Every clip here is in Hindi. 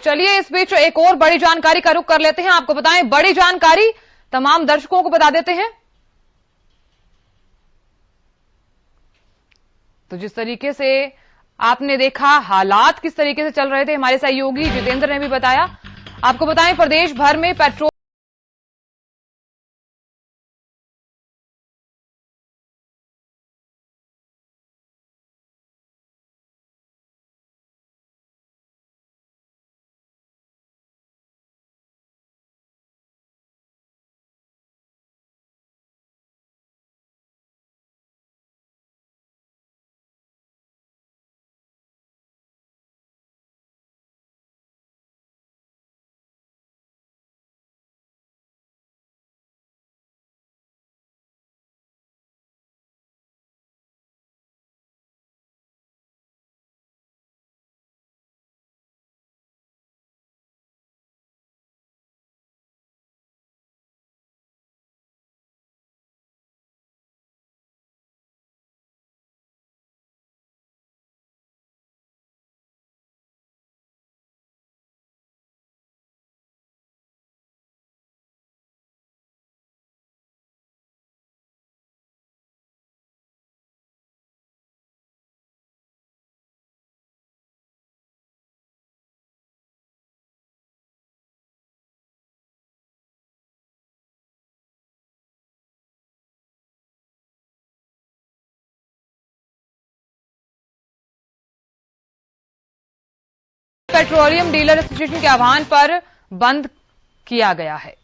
चलिए इस बीच एक और बड़ी जानकारी का रुख कर लेते हैं। आपको बताएं बड़ी जानकारी, तमाम दर्शकों को बता देते हैं। तो जिस तरीके से आपने देखा हालात किस तरीके से चल रहे थे, हमारे सहयोगी जितेंद्र ने भी बताया। आपको बताएं प्रदेश भर में पेट्रोल पेट्रोलियम डीलर एसोसिएशन के आह्वान पर बंद किया गया है।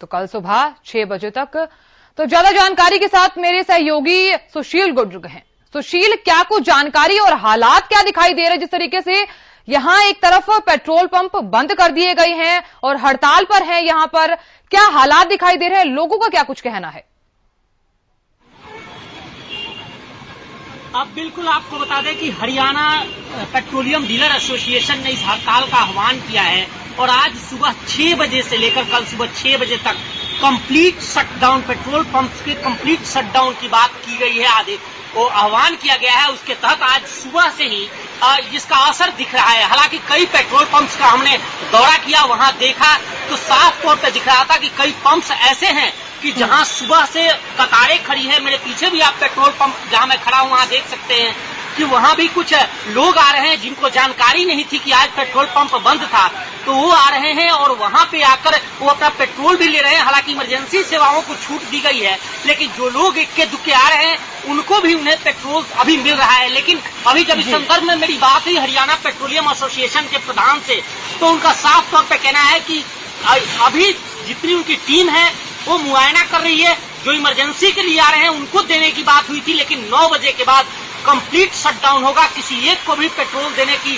तो कल सुबह 6 बजे तक। तो ज्यादा जानकारी के साथ मेरे सहयोगी सुशील जुड़ गए हैं। सुशील, क्या कुछ जानकारी और हालात क्या दिखाई दे रहे हैं? जिस तरीके से यहां एक तरफ पेट्रोल पंप बंद कर दिए गए हैं और हड़ताल पर हैं, यहां पर क्या हालात दिखाई दे रहे हैं? लोगों का क्या कुछ कहना है? अब बिल्कुल आपको बता दें कि हरियाणा पेट्रोलियम डीलर एसोसिएशन ने इस हड़ताल का आह्वान किया है और आज सुबह 6 बजे से लेकर कल सुबह 6 बजे तक कंप्लीट शटडाउन, पेट्रोल पंप्स के कंप्लीट शटडाउन की बात की गई है। आदेश वो आह्वान किया गया है, उसके तहत आज सुबह से ही इसका असर दिख रहा है। हालांकि कई पेट्रोल पंप्स का हमने दौरा किया, वहां देखा तो साफ तौर पर दिख रहा था कि कई पंप्स ऐसे हैं कि जहां सुबह से कतारें खड़ी है। मेरे पीछे भी आप पेट्रोल पंप जहां मैं खड़ा हूं वहां देख सकते हैं कि वहां भी कुछ लोग आ रहे हैं जिनको जानकारी नहीं थी कि आज पेट्रोल पंप बंद था, तो वो आ रहे हैं और वहां पे आकर वो अपना पेट्रोल भी ले रहे हैं। हालांकि इमरजेंसी सेवाओं को छूट दी गई है, लेकिन जो लोग इक्के दुक्के आ रहे हैं उनको भी उन्हें पेट्रोल अभी मिल रहा है। लेकिन अभी जब इस संदर्भ में मेरी बात हुई हरियाणा पेट्रोलियम एसोसिएशन के प्रधान से, तो उनका साफ तौर पर कहना है कि अभी जितनी उनकी टीम है वो मुआयना कर रही है। जो इमरजेंसी के लिए आ रहे हैं उनको देने की बात हुई थी, लेकिन 9 बजे के बाद कंप्लीट शटडाउन होगा। किसी एक को भी पेट्रोल देने की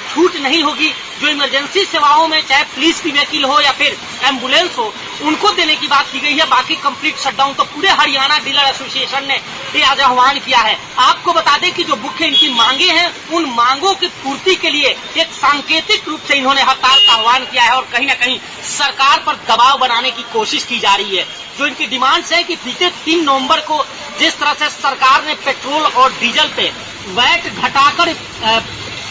छूट नहीं होगी। जो इमरजेंसी सेवाओं में चाहे पुलिस की व्हीकल हो या फिर एम्बुलेंस हो, उनको देने की बात की गई है। बाकी कंप्लीट शटडाउन तो पूरे हरियाणा डीलर एसोसिएशन ने ये आज आह्वान किया है। आपको बता दें कि जो मुख्य इनकी मांगे हैं, उन मांगों की पूर्ति के लिए एक सांकेतिक रूप से इन्होंने हड़ताल का आह्वान किया है और कहीं न कहीं सरकार पर दबाव बनाने की कोशिश की जा रही है। जो इनकी डिमांड्स है कि बीते 3 नवंबर को जिस तरह से सरकार ने पेट्रोल और डीजल पे वैट घटाकर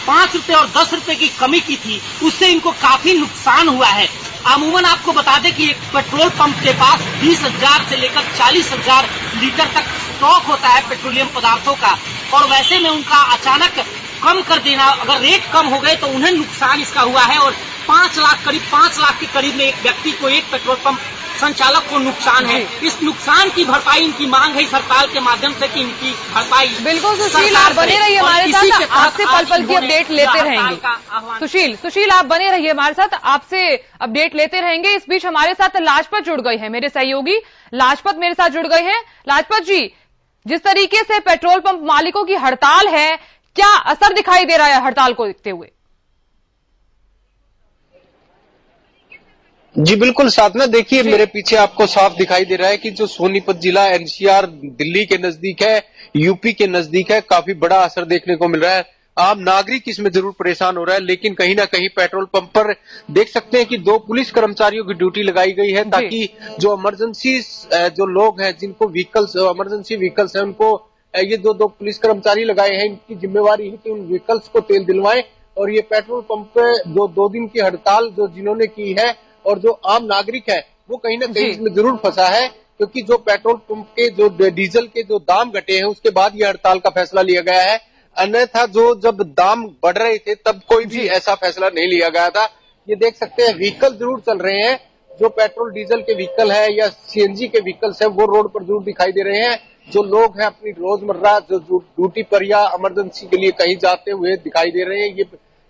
5 रुपए और 10 रुपए की कमी की थी, उससे इनको काफी नुकसान हुआ है। अमूमन आपको बता दें कि एक पेट्रोल पंप के पास 20,000 से लेकर 40,000 लीटर तक स्टॉक होता है पेट्रोलियम पदार्थों का, और वैसे में उनका अचानक कम कर देना, अगर रेट कम हो गए तो उन्हें नुकसान इसका हुआ है। और 5 लाख के करीब में एक व्यक्ति को, एक पेट्रोल पंप संचालक को नुकसान है। इस नुकसान की भरपाई इनकी मांग है सरकार के माध्यम से कि इनकी भरपाई। बिल्कुल सुशील, आप बने रहिए हमारे साथ, आपसे पल पल की अपडेट लेते रहेंगे। सुशील आप बने रहिए हमारे साथ, आपसे अपडेट लेते रहेंगे। इस बीच हमारे साथ लाजपत जुड़ गए हैं, मेरे सहयोगी लाजपत मेरे साथ जुड़ गए हैं। लाजपत जी, जिस तरीके से पेट्रोल पंप मालिकों की हड़ताल है, क्या असर दिखाई दे रहा है हड़ताल को देखते हुए? जी बिल्कुल साधना, देखिए मेरे पीछे आपको साफ दिखाई दे रहा है कि जो सोनीपत जिला एनसीआर दिल्ली के नजदीक है, यूपी के नजदीक है, काफी बड़ा असर देखने को मिल रहा है। आम नागरिक इसमें जरूर परेशान हो रहा है, लेकिन कहीं ना कहीं पेट्रोल पंप पर देख सकते हैं कि 2 पुलिस कर्मचारियों की ड्यूटी लगाई गई है, ताकि जो इमरजेंसी जो लोग हैं जिनको व्हीकल्स, इमरजेंसी व्हीकल्स हैं, उनको ये 2 पुलिस कर्मचारी लगाए हैं। इनकी जिम्मेवारी है कि उन व्हीकल्स को तेल दिलवाएं और ये पेट्रोल पंप पे जो 2 दिन की हड़ताल जो जिन्होंने की है और जो आम नागरिक है वो कहीं ना कहीं इसमें जरूर फंसा है, क्योंकि जो पेट्रोल पंप के जो डीजल के जो दाम घटे हैं उसके बाद ये हड़ताल का फैसला लिया गया है। अन्यथा जो जब दाम बढ़ रहे थे तब कोई भी ऐसा फैसला नहीं लिया गया था। ये देख सकते हैं व्हीकल जरूर चल रहे हैं, जो पेट्रोल डीजल के व्हीकल है या सीएनजी के व्हीकल्स है वो रोड पर जरूर दिखाई दे रहे हैं। जो लोग हैं अपनी रोजमर्रा जो ड्यूटी पर या इमरजेंसी के लिए कहीं जाते हुए दिखाई दे रहे हैं।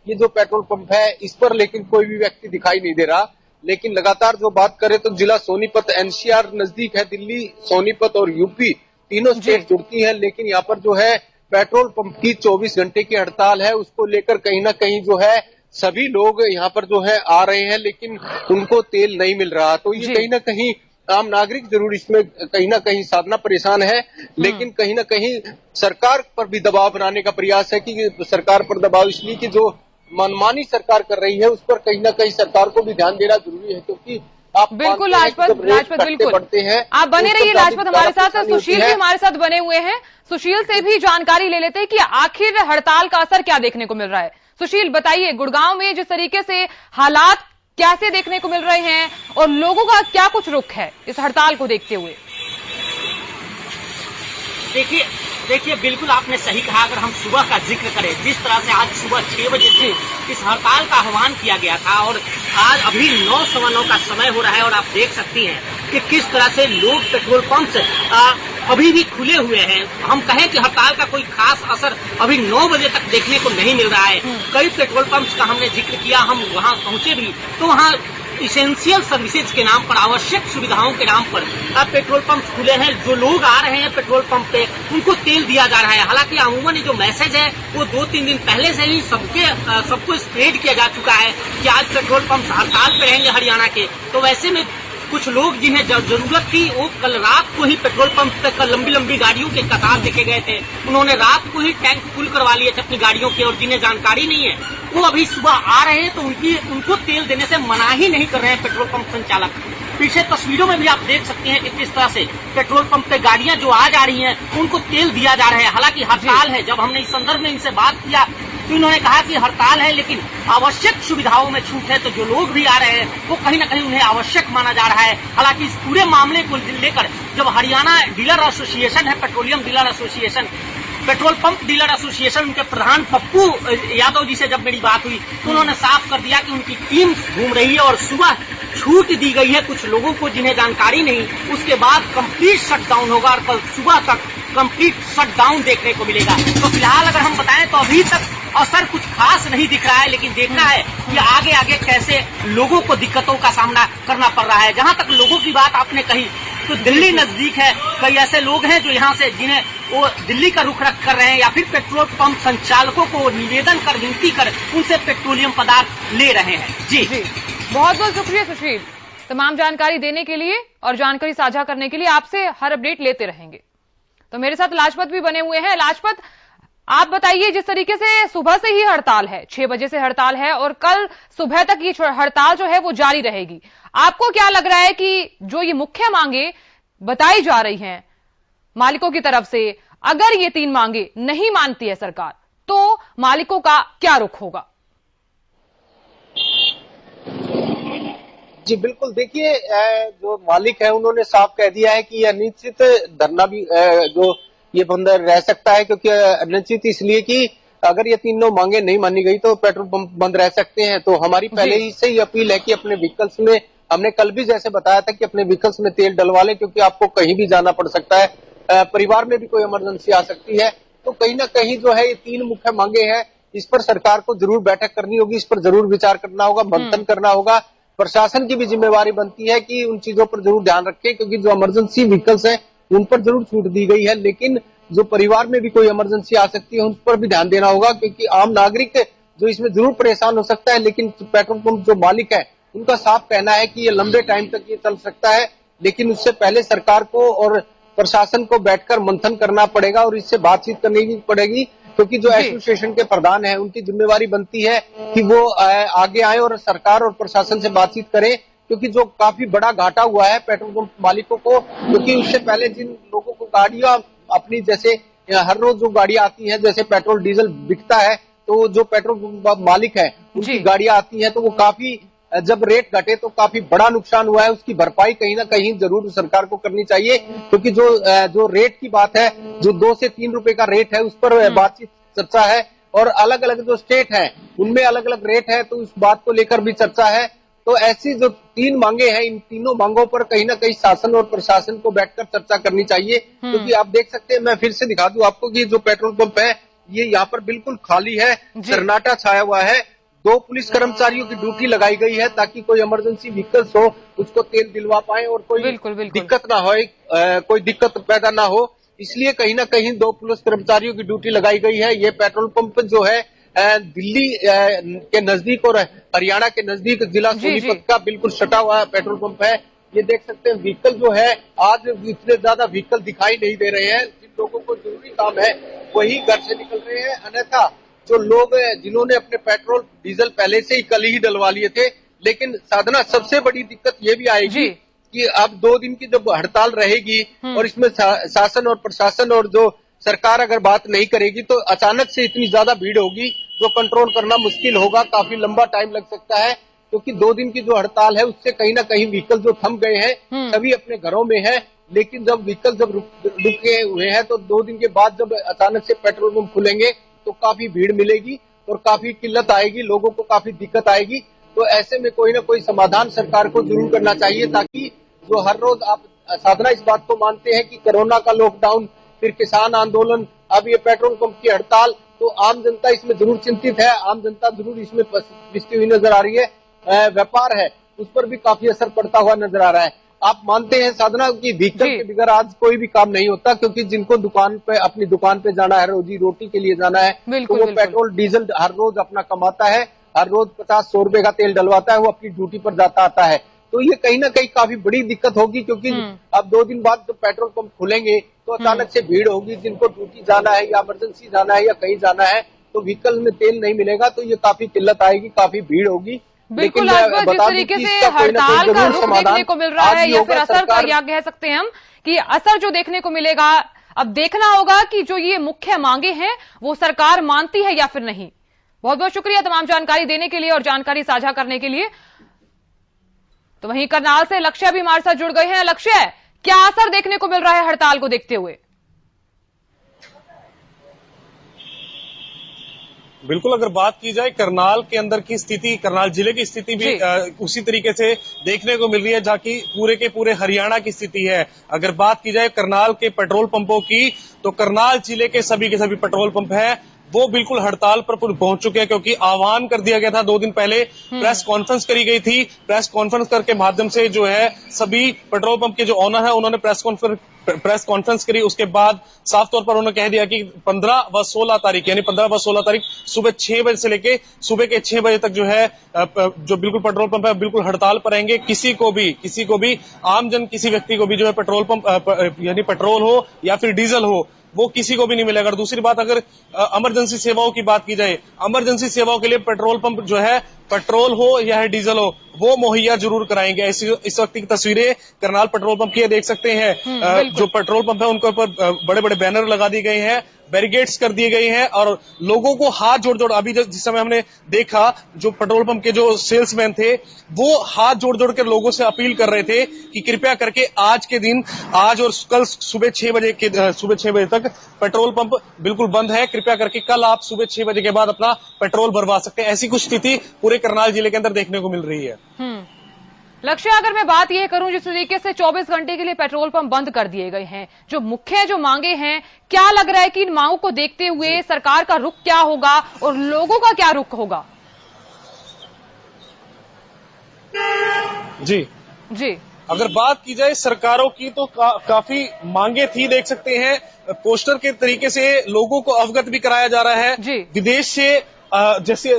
ये जो पेट्रोल पंप है इस पर लेकिन कोई भी व्यक्ति दिखाई नहीं दे रहा। लेकिन लगातार जो बात करें तो जिला सोनीपत एनसीआर नजदीक है, दिल्ली, सोनीपत और यूपी तीनों स्टेट जुड़ती है, लेकिन यहाँ पर जो है पेट्रोल पंप की 24 घंटे की हड़ताल है, उसको लेकर कहीं ना कहीं जो है सभी लोग यहाँ पर जो है आ रहे हैं, लेकिन उनको तेल नहीं मिल रहा। तो ये कहीं ना कहीं आम नागरिक जरूर इसमें कहीं ना कहीं साधना परेशान है, लेकिन कहीं ना कहीं सरकार पर भी दबाव बनाने का प्रयास है कि सरकार पर दबाव इसलिए कि जो मनमानी सरकार कर रही है उस पर कहीं ना कहीं सरकार को भी ध्यान देना जरूरी है, क्योंकि आप बिल्कुल लाजपत बिल्कुल बढ़ते हैं। आप बने रहिए लाजपत हमारे साथ। सुशील भी हमारे साथ बने हुए हैं, सुशील से भी जानकारी ले लेते हैं कि आखिर हड़ताल का असर क्या देखने को मिल रहा है। सुशील बताइए, गुड़गांव में जिस तरीके से हालात कैसे देखने को मिल रहे हैं और लोगों का क्या कुछ रुख है इस हड़ताल को देखते हुए? देखिए बिल्कुल आपने सही कहा। अगर हम सुबह का जिक्र करें, जिस तरह से आज सुबह 6 बजे से इस हड़ताल का आह्वान किया गया था और आज अभी 9:15 का समय हो रहा है और आप देख सकती हैं कि किस तरह से लोग पेट्रोल पंप से अभी भी खुले हुए हैं। हम कहें कि हड़ताल का कोई खास असर अभी 9 बजे तक देखने को नहीं मिल रहा है। कई पेट्रोल पंप्स का हमने जिक्र किया, हम वहां पहुंचे भी तो वहां इसेंशियल सर्विसेज के नाम पर, आवश्यक सुविधाओं के नाम पर पेट्रोल पंप खुले हैं। जो लोग आ रहे हैं पेट्रोल पंप पे उनको तेल दिया जा रहा है। हालांकि अमूमन ये जो मैसेज है वो 2-3 दिन पहले से ही सबको स्प्रेड किया जा चुका है कि आज पेट्रोल पंप हड़ताल पे रहेंगे हरियाणा के। तो वैसे में कुछ लोग जिन्हें जरूरत थी वो कल रात को ही पेट्रोल पंप पे लंबी लंबी गाड़ियों के कतार देखे गए थे। उन्होंने रात को ही टैंक फुल करवा लिए थे अपनी गाड़ियों के, और जिन्हें जानकारी नहीं है वो अभी सुबह आ रहे हैं तो उनको तेल देने से मना ही नहीं कर रहे हैं पेट्रोल पंप संचालक। पीछे तस्वीरों में भी आप देख सकते हैं कि किस तरह से पेट्रोल पंप पे गाड़ियां जो आ जा रही हैं उनको तेल दिया जा रहा है। हालांकि हड़ताल है, जब हमने इस संदर्भ में इनसे बात किया तो इन्होंने कहा कि हड़ताल है लेकिन आवश्यक सुविधाओं में छूट है, तो जो लोग भी आ रहे हैं वो कहीं ना कहीं उन्हें आवश्यक माना जा रहा है। हालांकि इस पूरे मामले को लेकर जब हरियाणा डीलर एसोसिएशन है, petroleum dealer association, petrol pump dealer association, उनके प्रधान पप्पू यादव जी से जब मेरी बात हुई तो उन्होंने साफ कर दिया कि उनकी टीम घूम रही है और सुबह छूट दी गई है कुछ लोगों को जिन्हें जानकारी नहीं, उसके बाद कंप्लीट शटडाउन होगा और कल सुबह तक कंप्लीट शटडाउन देखने को मिलेगा। तो फिलहाल अगर हम बताएं तो अभी तक असर कुछ खास नहीं दिख रहा है, लेकिन देखना है कि आगे आगे कैसे लोगों को दिक्कतों का सामना करना पड़ रहा है। जहां तक लोगों की बात आपने कही तो दिल्ली नजदीक है, कई ऐसे लोग हैं जो यहाँ से जिन्हें वो दिल्ली का रुख कर रहे हैं या फिर पेट्रोल पंप संचालकों को निवेदन कर, विनती कर उनसे पेट्रोलियम पदार्थ ले रहे हैं। जी बहुत बहुत शुक्रिया सुशील, तमाम जानकारी देने के लिए और जानकारी साझा करने के लिए। आपसे हर अपडेट लेते रहेंगे। तो मेरे साथ लाजपत भी बने हुए हैं। लाजपत, आप बताइए, जिस तरीके से सुबह से ही हड़ताल है, 6 बजे से हड़ताल है और कल सुबह तक ये हड़ताल जो है वो जारी रहेगी, आपको क्या लग रहा है कि जो ये मुख्य मांगे बताई जा रही हैं मालिकों की तरफ से, अगर ये 3 मांगे नहीं मानती है सरकार तो मालिकों का क्या रुख होगा? जी बिल्कुल, देखिए जो मालिक है उन्होंने साफ कह दिया है कि अनिश्चित धरना भी जो ये बंद रह सकता है, क्योंकि अनिश्चित इसलिए कि अगर ये तीनों मांगे नहीं मानी गई तो पेट्रोल पंप बंद रह सकते हैं। तो हमारी पहले ही से ही अपील है कि अपने व्हीकल्स में, हमने कल भी जैसे बताया था कि अपने व्हीकल्स में तेल डलवा लें, क्योंकि आपको कहीं भी जाना पड़ सकता है, परिवार में भी कोई इमरजेंसी आ सकती है। तो कहीं ना कहीं जो है ये 3 मुख्य मांगे हैं, इस पर सरकार को जरूर बैठक करनी होगी, इस पर जरूर विचार करना होगा, मंथन करना होगा। प्रशासन की भी जिम्मेवारी बनती है कि उन चीजों पर जरूर ध्यान रखें, क्योंकि जो इमरजेंसी व्हीकल्स हैं उन पर जरूर छूट दी गई है, लेकिन जो परिवार में भी कोई इमरजेंसी आ सकती है उन पर भी ध्यान देना होगा, क्योंकि आम नागरिक जो इसमें जरूर परेशान हो सकता है। लेकिन पेट्रोल पंप जो मालिक है उनका साफ कहना है कि ये लंबे टाइम तक ये चल सकता है, लेकिन उससे पहले सरकार को और प्रशासन को बैठकर मंथन करना पड़ेगा और इससे बातचीत करनी भी पड़ेगी, क्योंकि जो एसोसिएशन के प्रधान है उनकी जिम्मेवारी बनती है कि वो आगे आए और सरकार और प्रशासन से बातचीत करें, क्योंकि जो काफी बड़ा घाटा हुआ है पेट्रोल पंप मालिकों को, क्योंकि उससे पहले जिन लोगों को गाड़ियां अपनी, जैसे हर रोज जो गाड़ियां आती हैं, जैसे पेट्रोल डीजल बिकता है तो जो पेट्रोल पंप मालिक है उनकी गाड़ियां आती हैं तो वो काफी, जब रेट घटे तो काफी बड़ा नुकसान हुआ है, उसकी भरपाई कहीं ना कहीं जरूर सरकार को करनी चाहिए, क्योंकि जो रेट की बात है, जो 2 से 3 रुपए का रेट है, उस पर बातचीत चर्चा है, और अलग अलग जो स्टेट है उनमें अलग अलग रेट है, तो उस बात को लेकर भी चर्चा है। तो ऐसी जो 3 मांगे हैं, इन तीनों मांगों पर कहीं ना कहीं शासन और प्रशासन को बैठकर चर्चा करनी चाहिए, क्योंकि आप देख सकते हैं, मैं फिर से दिखा दूं आपको कि जो पेट्रोल पंप है ये यहाँ पर बिल्कुल खाली है, सन्नाटा छाया हुआ है। 2 पुलिस कर्मचारियों की ड्यूटी लगाई गई है ताकि कोई इमरजेंसी व्हीकल्स हो उसको तेल दिलवा पाए और कोई दिक्कत ना हो, कोई दिक्कत पैदा ना हो, इसलिए कहीं ना कहीं 2 पुलिस कर्मचारियों की ड्यूटी लगाई गई है। ये पेट्रोल पंप जो है दिल्ली के नजदीक और हरियाणा के नजदीक जिला सोनीपत का बिल्कुल सटा हुआ पेट्रोल पंप है। ये देख सकते हैं व्हीकल जो है, आज इतने ज्यादा व्हीकल दिखाई नहीं दे रहे हैं, जिन लोगों को जरूरी काम है वही घर से निकल रहे हैं, अन्यथा जो लोग जिन्होंने अपने पेट्रोल डीजल पहले से ही कल ही डलवा लिए थे। लेकिन साधना, सबसे बड़ी दिक्कत ये भी आएगी कि अब 2 दिन की जब हड़ताल रहेगी और इसमें शासन और प्रशासन और जो सरकार अगर बात नहीं करेगी तो अचानक से इतनी ज्यादा भीड़ होगी जो कंट्रोल करना मुश्किल होगा, काफी लंबा टाइम लग सकता है, क्योंकि 2 दिन की जो हड़ताल है उससे कहीं ना कहीं व्हीकल जो थम गए हैं सभी अपने घरों में है, लेकिन जब व्हीकल जब रुके हुए हैं तो 2 दिन के बाद जब अचानक से पेट्रोल पंप खुलेंगे तो काफी भीड़ मिलेगी और काफी किल्लत आएगी, लोगों को काफी दिक्कत आएगी। तो ऐसे में कोई ना कोई समाधान सरकार को जरूर करना चाहिए, ताकि जो हर रोज आप साधना इस बात को मानते हैं कि कोरोना का लॉकडाउन, फिर किसान आंदोलन, अब ये पेट्रोल पंप की हड़ताल, तो आम जनता इसमें जरूर चिंतित है, आम जनता जरूर इसमें पिसती हुई नजर आ रही है। व्यापार है उस पर भी काफी असर पड़ता हुआ नजर आ रहा है। आप मानते हैं साधना की व्हीकल के बगैर आज कोई भी काम नहीं होता, क्योंकि जिनको दुकान पे, अपनी दुकान पे जाना है, रोजी रोटी के लिए जाना है, तो वो पेट्रोल डीजल हर रोज अपना कमाता है, हर रोज 50-100 रुपए का तेल डलवाता है, वो अपनी ड्यूटी पर जाता आता है। तो ये कहीं ना कहीं काफी बड़ी दिक्कत होगी, क्योंकि अब 2 दिन बाद जब पेट्रोल पंप खुलेंगे तो अचानक से भीड़ होगी, जिनको ड्यूटी जाना है या इमरजेंसी जाना है या कहीं जाना है, तो व्हीकल में तेल नहीं मिलेगा, तो ये काफी किल्लत आएगी, काफी भीड़ होगी। बिल्कुल, जिस तरीके से हड़ताल का रुख देखने को मिल रहा है या फिर असर का, या कह सकते हैं हम कि असर जो देखने को मिलेगा, अब देखना होगा कि जो ये मुख्य मांगे हैं वो सरकार मानती है या फिर नहीं। बहुत बहुत शुक्रिया तमाम जानकारी देने के लिए और जानकारी साझा करने के लिए। तो वहीं करनाल से लक्ष्य भी हमारे साथ जुड़ गए हैं। लक्ष्य, क्या असर देखने को मिल रहा है हड़ताल को देखते हुए? बिल्कुल, अगर बात की जाए करनाल के अंदर की स्थिति, करनाल जिले की स्थिति भी उसी तरीके से देखने को मिल रही है जहाँ की पूरे के पूरे हरियाणा की स्थिति है। अगर बात की जाए करनाल के पेट्रोल पंपों की, तो करनाल जिले के सभी पेट्रोल पंप है वो बिल्कुल हड़ताल पर पहुंच चुके हैं, क्योंकि आह्वान कर दिया गया था 2 दिन पहले, प्रेस कॉन्फ्रेंस करी गई थी। प्रेस कॉन्फ्रेंस करके माध्यम से जो है सभी पेट्रोल पंप के जो ऑनर है उन्होंने प्रेस कॉन्फ्रेंस करी। उसके बाद साफ तौर पर उन्होंने कह दिया कि 15 व 16 तारीख यानी 15 व 16 तारीख सुबह 6 बजे से लेके सुबह के 6 बजे तक जो है जो बिल्कुल पेट्रोल पंप है बिल्कुल हड़ताल पर रहेंगे। किसी को भी आमजन किसी व्यक्ति को भी जो है पेट्रोल पंप यानी पेट्रोल हो या फिर डीजल हो वो किसी को भी नहीं मिलेगा। और दूसरी बात, अगर इमरजेंसी सेवाओं की बात की जाए, इमरजेंसी सेवाओं के लिए पेट्रोल पंप जो है पेट्रोल हो या डीजल हो वो मुहैया जरूर कराएंगे। इस वक्त की तस्वीरें करनाल पेट्रोल पंप की देख सकते हैं। जो पेट्रोल पंप है उनके ऊपर बड़े बड़े बैनर लगा दिए गए हैं, बैरिकेड्स कर दिए गए हैं और लोगों को हाथ जोड़ अभी जिस समय हमने देखा जो पेट्रोल पंप के जो सेल्समैन थे वो हाथ जोड़ के लोगों से अपील कर रहे थे कि कृपया करके आज के दिन, आज और कल सुबह 6 बजे तक पेट्रोल पंप बिल्कुल बंद है, कृपया करके कल आप सुबह 6 बजे के बाद अपना पेट्रोल भरवा सकते हैं। ऐसी कुछ स्थिति पूरे करनाल जिले के अंदर देखने को मिल रही है। लक्ष्य, अगर मैं बात यह करूं जिस तरीके से 24 घंटे के लिए पेट्रोल पंप बंद कर दिए गए हैं, जो मुख्य जो मांगे हैं, क्या लग रहा है कि इन मांगों को देखते हुए सरकार का रुख क्या होगा और लोगों का क्या रुख होगा? जी अगर बात की जाए सरकारों की तो काफी मांगे थी, देख सकते हैं पोस्टर के तरीके से लोगों को अवगत भी कराया जा रहा है। विदेश से जैसे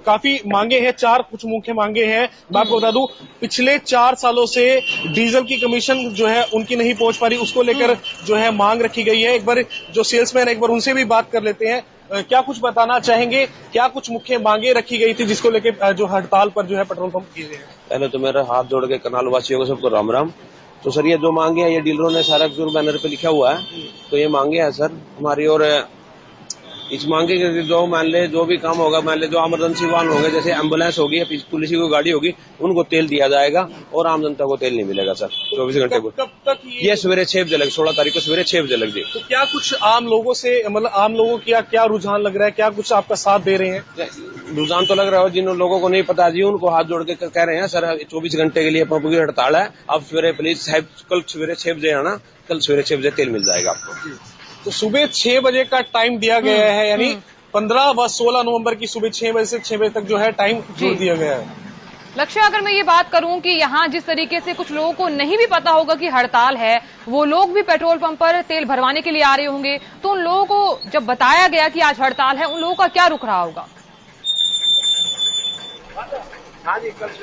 काफी मांगे हैं, 4 कुछ मुख्य मांगे हैं। मैं आपको बता दूं, पिछले 4 सालों से डीजल की कमीशन जो है उनकी नहीं पहुंच पा रही, उसको लेकर जो है मांग रखी गई है। एक बार जो सेल्समैन है एक बार उनसे भी बात कर लेते हैं। क्या कुछ बताना चाहेंगे, क्या कुछ मुख्य मांगे रखी गई थी जिसको लेकर जो हड़ताल पर जो है पेट्रोल पंप किए गए? पहले तो मेरा हाथ जोड़ के करनाल वासियों को सबको राम राम। तो सर ये जो मांगे हैं ये डीलरों ने सारा जो बैनर पे लिखा हुआ है, तो ये मांगे हैं सर हमारी। और इस मांगे कि जो मान ले जो भी काम होगा, मान ले जो इमरजेंसी वाहन होंगे, जैसे एम्बुलेंस होगी या पुलिस की गाड़ी होगी, उनको तेल दिया जाएगा और आम जनता को तेल नहीं मिलेगा सर 24 घंटे को। कब तक ये सवेरे 6 बजे लगे, 16 तारीख को सवेरे 6 बजे लग जी। तो क्या कुछ आम लोगों से, मतलब आम लोगों की क्या रुझान लग रहा है, क्या कुछ आपका साथ दे रहे हैं? रुझान तो लग रहा है, जिन लोगों को नहीं पता जी उनको हाथ जोड़ के कह रहे हैं सर 24 घंटे के लिए पंप की हड़ताल है, अब सवेरे प्लीज साहब कल सवेरे 6 बजे आना, कल सवेरे 6 बजे तेल मिल जाएगा आपको। तो सुबह 6 बजे का टाइम दिया गया है, यानी 15 व 16 नवंबर की सुबह 6 बजे से 6 बजे तक जो है टाइम जोड़ दिया गया है। लक्ष्य, अगर मैं ये बात करूं कि यहाँ जिस तरीके से कुछ लोगों को नहीं भी पता होगा कि हड़ताल है, वो लोग भी पेट्रोल पंप पर तेल भरवाने के लिए आ रहे होंगे, तो उन लोगों को जब बताया गया कि आज हड़ताल है, उन लोगों का क्या रुख रहा होगा?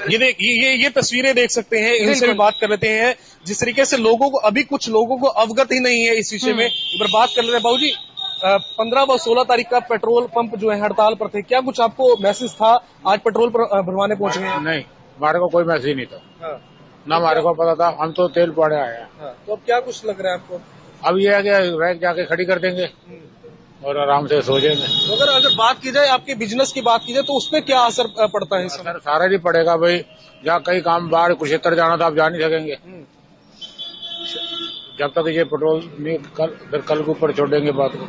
ये तस्वीरें देख सकते हैं, इनसे भी बात कर लेते हैं। जिस तरीके से लोगों को, अभी कुछ लोगों को अवगत ही नहीं है इस विषय में, एक बार बात कर लेते हैं। बाबूजी, 15 व 16 तारीख का पेट्रोल पंप जो है हड़ताल पर थे, क्या कुछ आपको मैसेज था आज पेट्रोल भरवाने पहुंच गए? नहीं, हमारे को कोई मैसेज नहीं था। ना हमारे को पता था, हम तो तेल पड़े आए हैं। तो अब क्या कुछ लग रहा है आपको? अब ये है कि रैक जाके खड़ी कर देंगे और आराम से सो जाएंगे। तो अगर बात की जाए, आपके बिजनेस की बात की जाए, तो उसपे क्या असर पड़ता है? सर सारा ही पड़ेगा भाई, जहाँ कई काम बाहर कुरुक्षेत्र जाना था, आप जा नहीं सकेंगे जब तक ये पेट्रोल नहीं फिर कल के ऊपर छोड़ेंगे बात को।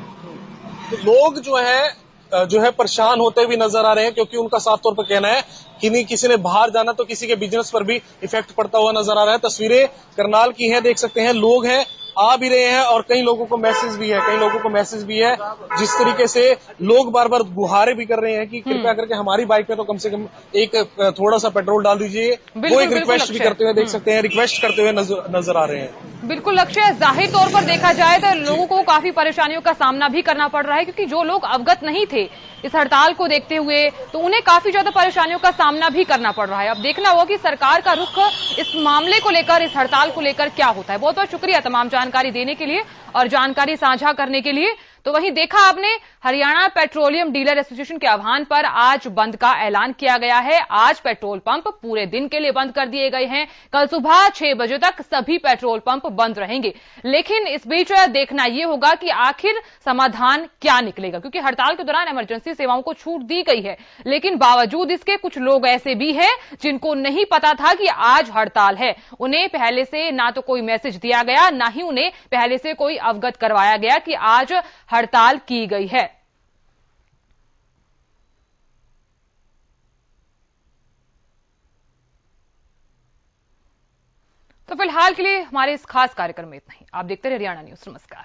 तो लोग जो है परेशान होते हुए नजर आ रहे हैं, क्योंकि उनका साफ तौर पर कहना है कि नहीं, किसी ने बाहर जाना तो किसी के बिजनेस पर भी इफेक्ट पड़ता हुआ नजर आ रहा है। तस्वीरें करनाल की हैं, देख सकते हैं, लोग हैं, आ भी रहे हैं और कई लोगों को मैसेज भी है, जिस तरीके से लोग बार बार गुहारे भी कर रहे हैं कि कृपया करके हमारी बाइक में तो कम से कम एक थोड़ा सा पेट्रोल डाल दीजिए। वो एक रिक्वेस्ट भी करते हुए देख सकते हैं, रिक्वेस्ट करते हुए नजर आ रहे हैं। बिल्कुल लक्ष्य, जाहिर तौर पर देखा जाए तो लोगों को काफी परेशानियों का सामना भी करना पड़ रहा है, क्योंकि जो लोग अवगत नहीं थे इस हड़ताल को देखते हुए, तो उन्हें काफी ज्यादा परेशानियों का सामना भी करना पड़ रहा है। अब देखना होगा कि सरकार का रुख इस मामले को लेकर, इस हड़ताल को लेकर क्या होता है। बहुत बहुत शुक्रिया तमाम जानकारी देने के लिए और जानकारी साझा करने के लिए। तो वहीं देखा आपने, हरियाणा पेट्रोलियम डीलर एसोसिएशन के आह्वान पर आज बंद का ऐलान किया गया है। आज पेट्रोल पंप पूरे दिन के लिए बंद कर दिए गए हैं। कल सुबह 6 बजे तक सभी पेट्रोल पंप बंद रहेंगे। लेकिन इस बीच देखना यह होगा कि आखिर समाधान क्या निकलेगा, क्योंकि हड़ताल के दौरान इमरजेंसी सेवाओं को छूट दी गई है, लेकिन बावजूद इसके कुछ लोग ऐसे भी हैं जिनको नहीं पता था कि आज हड़ताल है। उन्हें पहले से ना तो कोई मैसेज दिया गया, ना ही उन्हें पहले से कोई अवगत करवाया गया कि आज हड़ताल की गई है। तो फिलहाल के लिए हमारे इस खास कार्यक्रम में इतना ही। आप देखते रहिए हरियाणा न्यूज। नमस्कार।